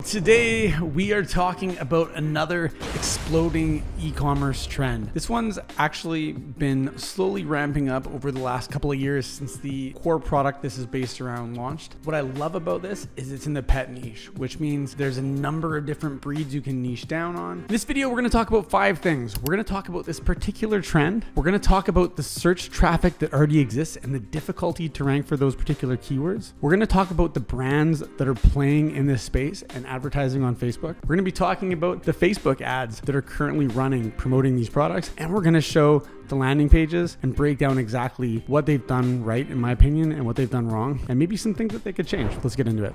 Today, we are talking about another exploding e-commerce trend. This one's actually been slowly ramping up over the last couple of years since the core product this is based around launched. What I love about this is it's in the pet niche, which means there's a number of different breeds you can niche down on. In this video, we're gonna talk about 5 things. We're gonna talk about this particular trend. We're gonna talk about the search traffic that already exists and the difficulty to rank for those particular keywords. We're gonna talk about the brands that are playing in this space and advertising on Facebook. We're gonna be talking about the Facebook ads that are currently running promoting these products, and we're gonna show the landing pages and break down exactly what they've done right, in my opinion, and what they've done wrong, and maybe some things that they could change. Let's get into it.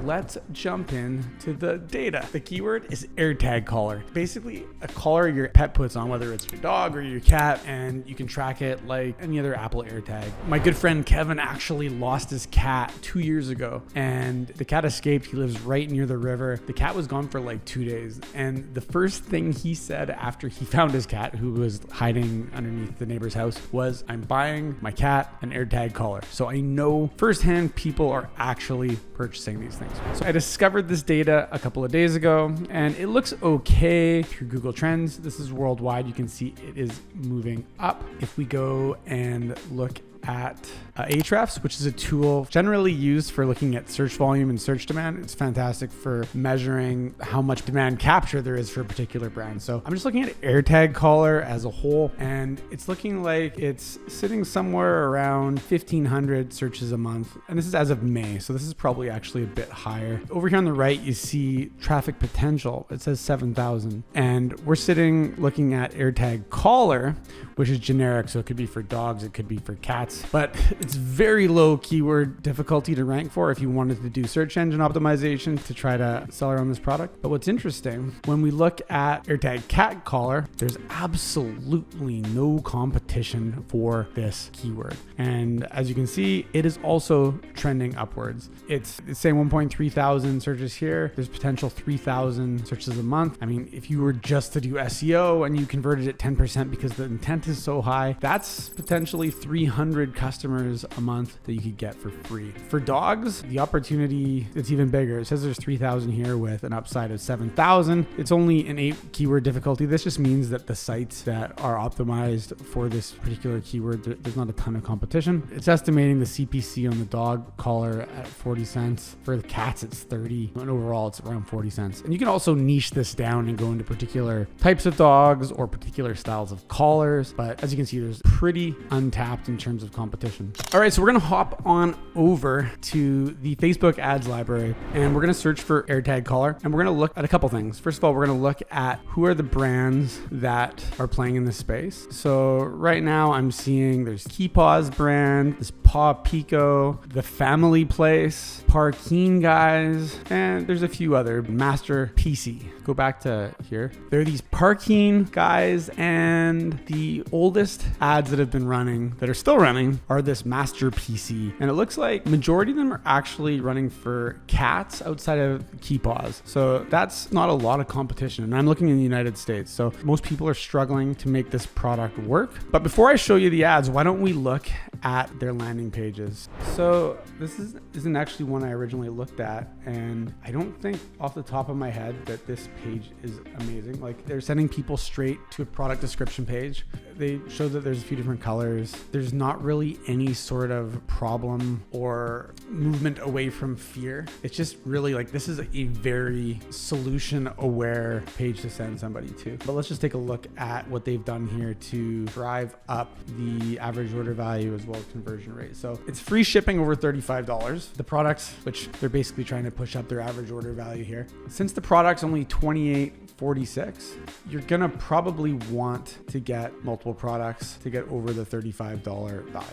Let's jump in to the data. The keyword is AirTag collar. Basically, a collar your pet puts on, whether it's your dog or your cat, and you can track it like any other Apple AirTag. My good friend Kevin actually lost his cat 2 years ago, and the cat escaped. He lives right near the river. The cat was gone for like 2 days, and the first thing he said after he found his cat, who was hiding underneath the neighbor's house, was, "I'm buying my cat an AirTag collar." So I know firsthand people are actually purchasing these things. So I discovered this data a couple of days ago, and it looks okay through Google Trends. This is worldwide. You can see it is moving up. If we go and look at Ahrefs, which is a tool generally used for looking at search volume and search demand. It's fantastic for measuring how much demand capture there is for a particular brand. So I'm just looking at AirTag collar as a whole, and it's looking like it's sitting somewhere around 1,500 searches a month. And this is as of May, so this is probably actually a bit higher. Over here on the right, you see traffic potential. It says 7,000. And we're sitting looking at AirTag collar, which is generic. So it could be for dogs, it could be for cats, but it's very low keyword difficulty to rank for if you wanted to do search engine optimization to try to sell around this product. But what's interesting, when we look at AirTag cat collar, there's absolutely no competition for this keyword. And as you can see, it is also trending upwards. It's saying 1.3 thousand searches here. There's potential 3,000 searches a month. I mean, if you were just to do SEO and you converted it 10% because the intent is so high, that's potentially 300 customers a month that you could get for free. For dogs, the opportunity is even bigger. It says there's 3,000 here with an upside of 7,000. It's only an 8 keyword difficulty. This just means that the sites that are optimized for this particular keyword, there's not a ton of competition. It's estimating the CPC on the dog collar at 40 cents. For the cats, it's 30. And overall, it's around 40 cents. And you can also niche this down and go into particular types of dogs or particular styles of collars. But as you can see, there's pretty untapped in terms of competition. All right, so we're gonna hop on over to the Facebook ads library, and we're gonna search for AirTag collar, and we're gonna look at a couple things. First of all, we're gonna look at who are the brands that are playing in this space. So right now I'm seeing there's Keypaws brand, this Paw Pico, the Family Place, Parkeen Guys, and there's a few other. Master PC. Go back to here. There are these Parkeen Guys, and the oldest ads that have been running, that are still running, are this Master PC. And it looks like majority of them are actually running for cats outside of Keypaws. So that's not a lot of competition. And I'm looking in the United States. So most people are struggling to make this product work. But before I show you the ads, why don't we look at their landing pages? So this isn't actually one I originally looked at, and I don't think off the top of my head that this page is amazing. Like, they're sending people straight to a product description page. They show that there's a few different colors. There's not really any sort of problem or movement away from fear. It's just really like, this is a very solution aware page to send somebody to. But let's just take a look at what they've done here to drive up the average order value as well as conversion rate. So it's free shipping over $35. The products, which they're basically trying to push up their average order value here. Since the product's only $28.46, you're gonna probably want to get multiple products to get over the $35 value.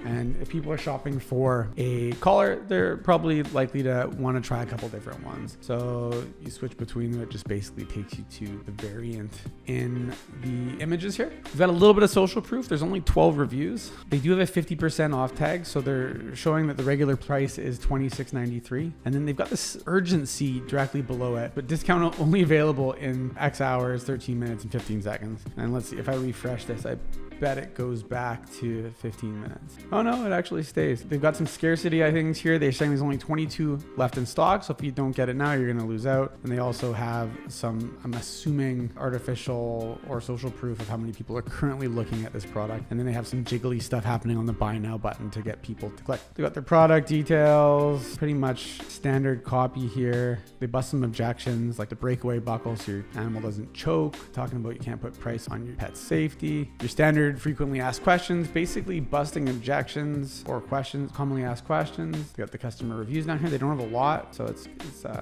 And if people are shopping for a collar, they're probably likely to want to try a couple different ones. So you switch between them, it just basically takes you to the variant in the images here. We've got a little bit of social proof. There's only 12 reviews. They do have a 50% off tag. So they're showing that the regular price is $26.93. And then they've got this urgency directly below it, but discount only available in X hours, 13 minutes, and 15 seconds. And let's see, if I refresh this, I bet it goes back to 15 minutes. Oh no, it actually stays. They've got some scarcity things here. They're saying there's only 22 left in stock, so if you don't get it now, you're gonna lose out. And they also have some, I'm assuming, artificial or social proof of how many people are currently looking at this product. And then they have some jiggly stuff happening on the buy now button to get people to click. They got their product details, pretty much standard copy here. They bust some objections like the breakaway buckle so your animal doesn't choke, talking about you can't put price on your pet's safety. Your standard frequently asked questions, basically busting objections or questions, commonly asked questions. They got the customer reviews down here. They don't have a lot, so it's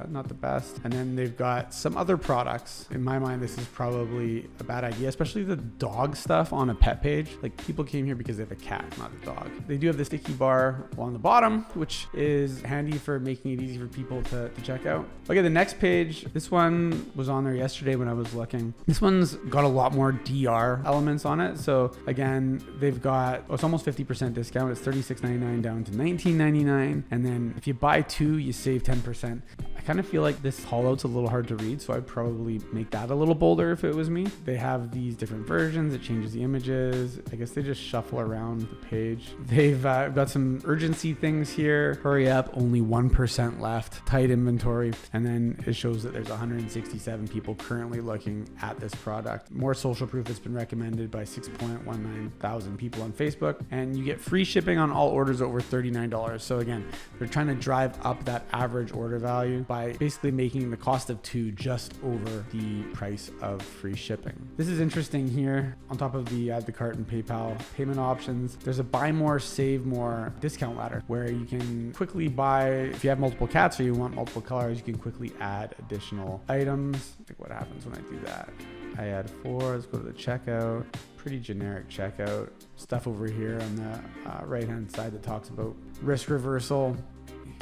not the best. And then they've got some other products. In my mind, this is probably a bad idea, especially the dog stuff on a pet page. Like, people came here because they have a cat, not a dog. They do have the sticky bar on the bottom, which is handy for making it easy for people to check out. Okay, the next page, this one was on there yesterday when I was looking. This one's got a lot more DR elements on it. So again, they've got, it's almost 50% discount. It's $36.99 down to $19.99. And then if you buy two, you save 10%. I kind of feel like this call out's a little hard to read, so I'd probably make that a little bolder if it was me. They have these different versions. It changes the images. I guess they just shuffle around the page. They've got some urgency things here. Hurry up, only 1% left. Tight inventory. And then it shows that there's 167 people currently looking at this product. More social proof has been recommended by 6.19 thousand people on Facebook. And you get free shipping on all orders over $39. So again, they're trying to drive up that average order value by basically making the cost of two just over the price of free shipping. This is interesting here. On top of the add to cart and PayPal payment options, there's a buy more, save more discount ladder where you can quickly buy, if you have multiple cats or you want multiple colors, you can quickly add additional items. I think what happens when I do that. I add 4, let's go to the checkout. Pretty generic checkout. Stuff over here on the right-hand side that talks about risk reversal.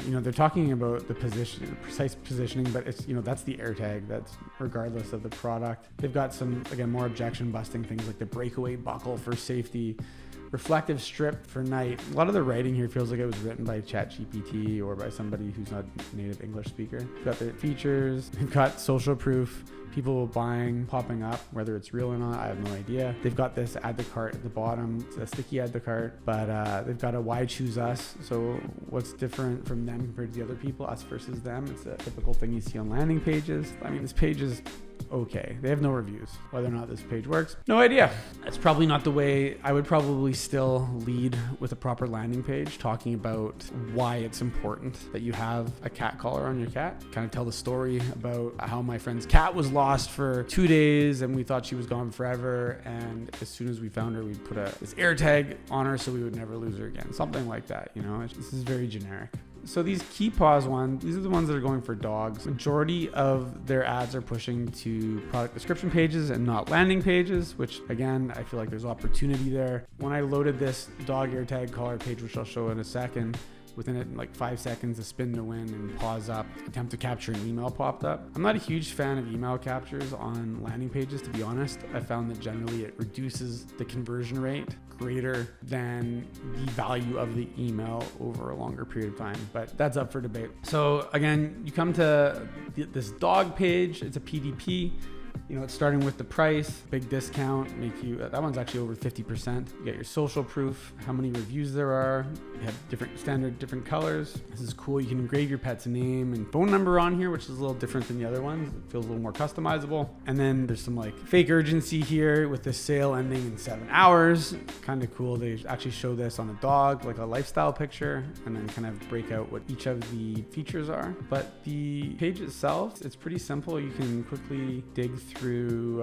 You know, they're talking about the position, the precise positioning, but it's, you know, that's the AirTag. That's regardless of the product. They've got some, again, more objection busting things like the breakaway buckle for safety, reflective strip for night. A lot of the writing here feels like it was written by ChatGPT or by somebody who's not a native English speaker. They've got their features. They've got social proof. People buying, popping up, whether it's real or not, I have no idea. They've got this add to cart at the bottom. It's a sticky add to cart, but they've got a why choose us. So what's different from them compared to the other people, us versus them? It's a typical thing you see on landing pages. I mean, this page is okay. They have no reviews. Whether or not this page works, no idea. That's probably not the way. I would probably still lead with a proper landing page, talking about why it's important that you have a cat collar on your cat. Kind of tell the story about how my friend's cat was lost for 2 days and we thought she was gone forever. And as soon as we found her, we put this AirTag on her so we would never lose her again. Something like that, you know. This is very generic. So these key pause ones, these are the ones that are going for dogs. Majority of their ads are pushing to product description pages and not landing pages, which again, I feel like there's opportunity there. When I loaded this dog AirTag collar page, which I'll show in a second, within it, like 5 seconds, a spin to win and pause up, attempt to capture an email popped up. I'm not a huge fan of email captures on landing pages, to be honest. I found that generally it reduces the conversion rate greater than the value of the email over a longer period of time, but that's up for debate. So again, you come to this dog page, it's a PDP. You know, it's starting with the price, big discount, make you, that one's actually over 50%. You get your social proof, how many reviews there are. You have different colors. This is cool. You can engrave your pet's name and phone number on here, which is a little different than the other ones. It feels a little more customizable. And then there's some like fake urgency here with the sale ending in 7 hours. Kind of cool. They actually show this on a dog, like a lifestyle picture, and then kind of break out what each of the features are. But the page itself, it's pretty simple. You can quickly dig through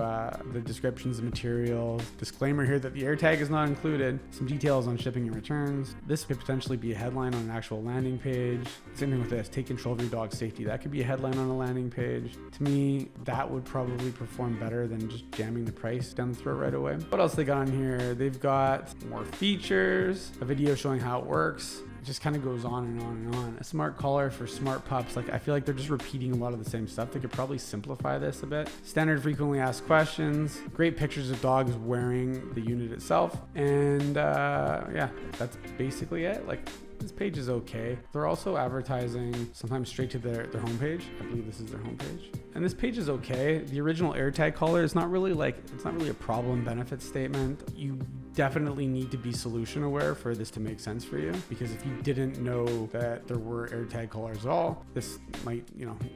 the descriptions of materials. Disclaimer here that the AirTag is not included. Some details on shipping and returns. This could potentially be a headline on an actual landing page. Same thing with this, take control of your dog's safety. That could be a headline on a landing page. To me, that would probably perform better than just jamming the price down the throat right away. What else they got on here? They've got more features, a video showing how it works. It just kind of goes on and on and on. A smart collar for smart pups. Like, I feel like they're just repeating a lot of the same stuff. They could probably simplify this a bit. Standard frequently asked questions. Great pictures of dogs wearing the unit itself. And yeah, that's basically it. Like, this page is okay. They're also advertising sometimes straight to their homepage. I believe this is their homepage. And this page is okay. The original AirTag collar is not really a problem benefit statement. You definitely need to be solution aware for this to make sense for you, because if you didn't know that there were AirTag collars at all, this might,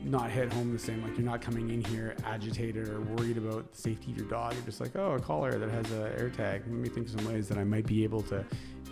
not hit home the same. Like, you're not coming in here agitated or worried about the safety of your dog. You're just like, oh, a collar that has an AirTag. Let me think of some ways that I might be able to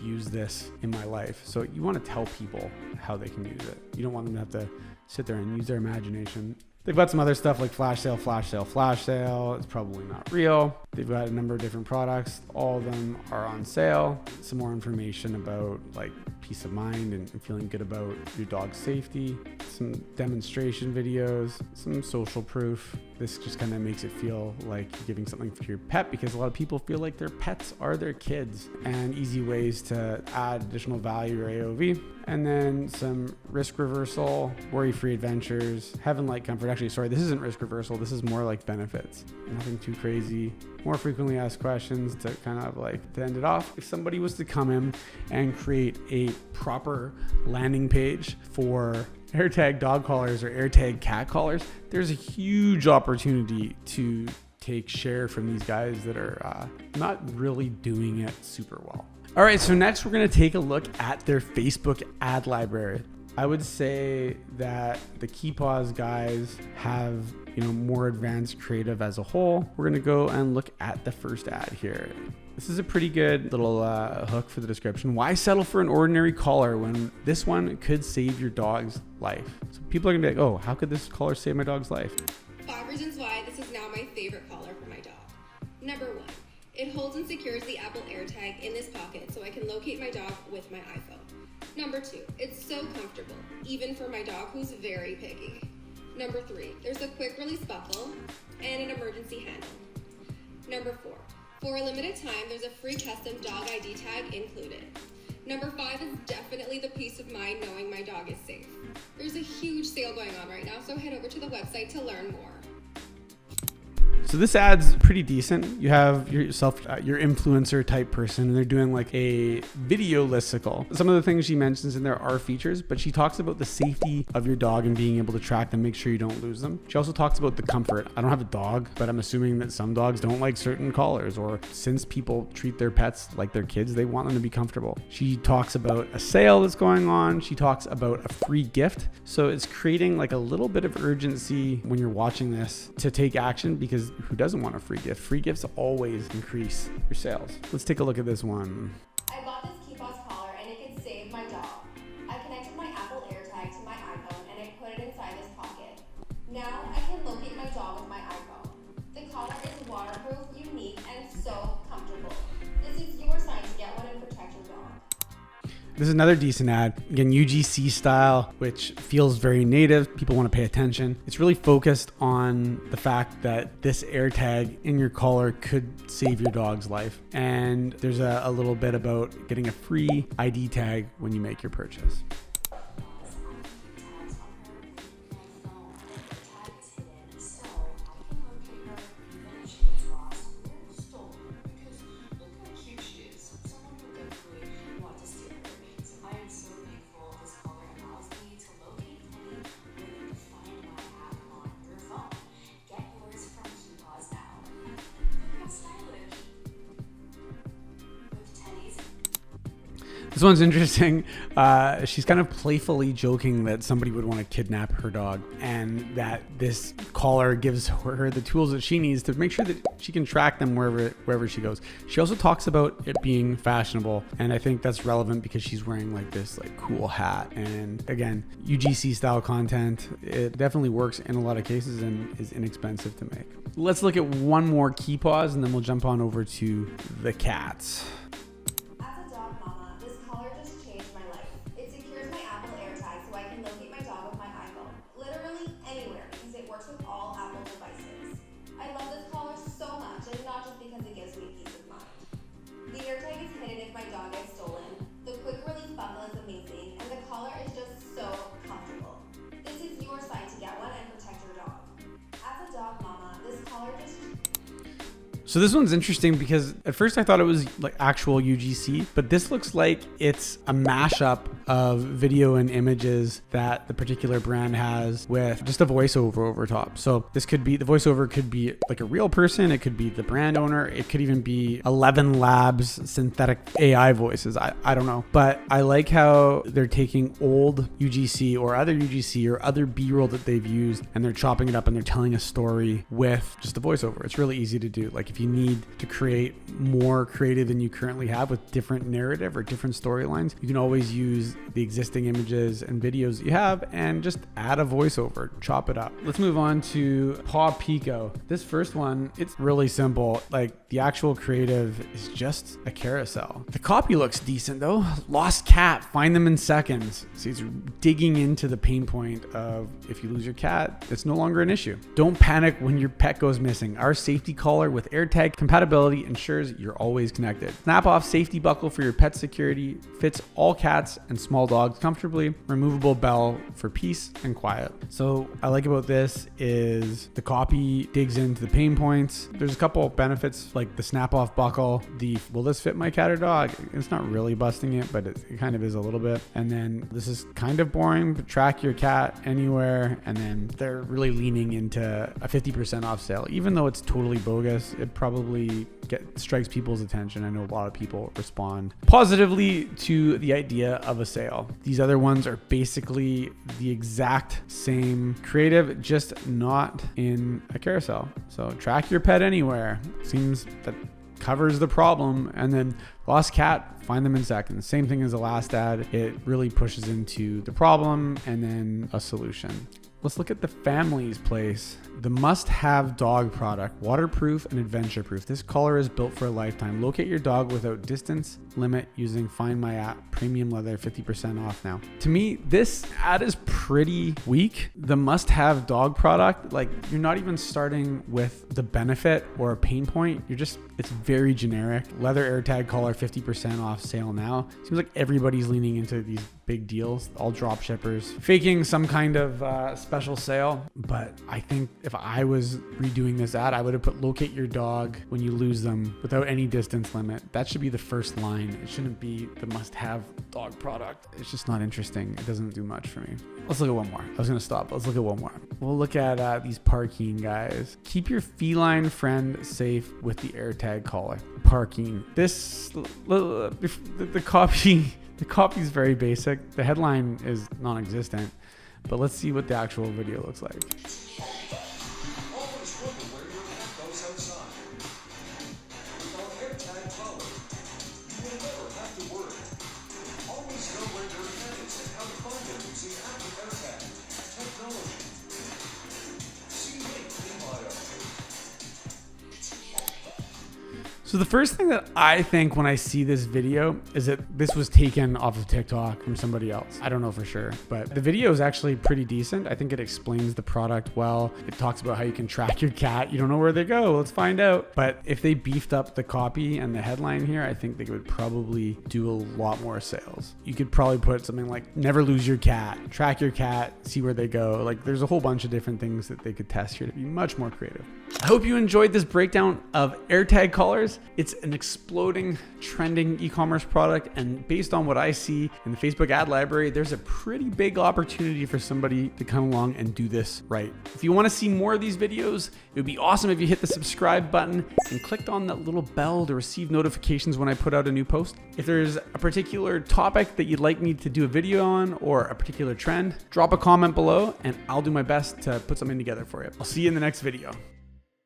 use this in my life. So you want to tell people how they can use it. You don't want them to have to sit there and use their imagination. They've got some other stuff like flash sale, flash sale, flash sale. It's probably not real. They've got a number of different products. All of them are on sale. Some more information about like peace of mind and feeling good about your dog's safety. Some demonstration videos, some social proof. This just kind of makes it feel like you're giving something for your pet, because a lot of people feel like their pets are their kids, and easy ways to add additional value or AOV. And then some risk reversal, worry-free adventures, heaven-like comfort. Actually, sorry, this isn't risk reversal. This is more like benefits. Nothing too crazy. More frequently asked questions to kind of like to end it off. If somebody was to come in and create a proper landing page for AirTag dog collars or AirTag cat collars, there's a huge opportunity to take share from these guys that are not really doing it super well. All right, so next we're going to take a look at their Facebook ad library. I would say that the KeyPaws guys have, more advanced creative as a whole. We're going to go and look at the first ad here. This is a pretty good little hook for the description. Why settle for an ordinary collar when this one could save your dog's life? So people are going to be like, oh, how could this collar save my dog's life? 5 reasons why this is now my favorite collar for my dog. Number 1. It holds and secures the Apple AirTag in this pocket so I can locate my dog with my iPhone. Number 2, it's so comfortable, even for my dog who's very picky. Number 3, there's a quick release buckle and an emergency handle. Number 4, for a limited time, there's a free custom dog ID tag included. Number 5 is definitely the peace of mind knowing my dog is safe. There's a huge sale going on right now, so head over to the website to learn more. So this ad's pretty decent. You have yourself your influencer type person, and they're doing like a video listicle. Some of the things she mentions in there are features, but she talks about the safety of your dog and being able to track them, make sure you don't lose them. She also talks about the comfort. I don't have a dog, but I'm assuming that some dogs don't like certain collars, or since people treat their pets like their kids, they want them to be comfortable. She talks about a sale that's going on. She talks about a free gift. So it's creating like a little bit of urgency when you're watching this to take action, because who doesn't want a free gift? Free gifts always increase your sales. Let's take a look at this one. I bought this KeyPaws collar and it could save my dog. I connected my Apple AirTag to my iPhone and I put it inside this pocket. Now I can locate my dog with my iPhone. The collar is waterproof, unique, and so comfortable. This is your sign to get one and protect your dog. This is another decent ad. Again, UGC style, which feels very native. People want to pay attention. It's really focused on the fact that this AirTag in your collar could save your dog's life. And there's a little bit about getting a free ID tag when you make your purchase. This one's interesting. She's kind of playfully joking that somebody would want to kidnap her dog, and that this collar gives her the tools that she needs to make sure that she can track them wherever she goes. She also talks about it being fashionable, and I think that's relevant because she's wearing like this like cool hat. And again, UGC style content, it definitely works in a lot of cases and is inexpensive to make. Let's look at one more KeyPaws and then we'll jump on over to the cats. So this one's interesting because at first I thought it was like actual UGC, but this looks like it's a mashup of video and images that the particular brand has with just a voiceover over top. So this could be, the voiceover could be like a real person. It could be the brand owner. It could even be 11 Labs synthetic AI voices. I don't know. But I like how they're taking old UGC or other UGC or other B-roll that they've used, and they're chopping it up and they're telling a story with just a voiceover. It's really easy to do. Like if you need to create more creative than you currently have with different narrative or different storylines, you can always use the existing images and videos you have and just add a voiceover, chop it up. Let's move on to Paw Pico. This first one, it's really simple. Like the actual creative is just a carousel. The copy looks decent though. Lost cat, find them in seconds. So he's digging into the pain point of if you lose your cat, it's no longer an issue. Don't panic when your pet goes missing. Our safety collar with AirTag compatibility ensures you're always connected. Snap off safety buckle for your pet security, fits all cats and small dogs comfortably, removable bell for peace and quiet. So I like about this is the copy digs into the pain points. There's a couple of benefits like the snap off buckle, the will this fit my cat or dog? It's not really busting it, but it kind of is a little bit. And then this is kind of boring, but track your cat anywhere. And then they're really leaning into a 50% off sale. Even though it's totally bogus, it probably strikes people's attention. I know a lot of people respond positively to the idea of a sale. These other ones are basically the exact same creative, just not in a carousel. So track your pet anywhere. Seems that covers the problem. And then lost cat, find them in seconds. Same thing as the last ad. It really pushes into the problem and then a solution. Let's look at the family's place. The must-have dog product, waterproof and adventure-proof. This collar is built for a lifetime. Locate your dog without distance limit using Find My app. Premium leather, 50% off now. To me, this ad is pretty weak. The must-have dog product, like you're not even starting with the benefit or a pain point. It's very generic. Leather AirTag collar, 50% off sale now. Seems like everybody's leaning into these big deals, all drop shippers faking some kind of special sale. But I think if I was redoing this ad, I would have put locate your dog when you lose them without any distance limit. That should be the first line. It shouldn't be the must-have dog product. It's just not interesting. It doesn't do much for me. Let's look at one more. I was going to stop. Let's look at one more. We'll look at these parking guys. Keep your feline friend safe with the AirTag collar. Parking. This, the copy... The copy is very basic. The headline is non-existent, but let's see what the actual video looks like. Always wonder where your cat goes outside. With our AirTag collar, you will never have to worry. Always know where your cat is and how to find it using Apple AirTag technology. See link in bio. So the first thing that I think when I see this video is that this was taken off of TikTok from somebody else. I don't know for sure, but the video is actually pretty decent. I think it explains the product well. It talks about how you can track your cat. You don't know where they go. Let's find out. But if they beefed up the copy and the headline here, I think they would probably do a lot more sales. You could probably put something like never lose your cat, track your cat, see where they go. Like there's a whole bunch of different things that they could test here to be much more creative. I hope you enjoyed this breakdown of AirTag collars. It's an exploding, trending e-commerce product, and based on what I see in the Facebook ad library, there's a pretty big opportunity for somebody to come along and do this right. If you want to see more of these videos, it would be awesome if you hit the subscribe button and clicked on that little bell to receive notifications when I put out a new post. If there's a particular topic that you'd like me to do a video on or a particular trend, drop a comment below and I'll do my best to put something together for you. I'll see you in the next video.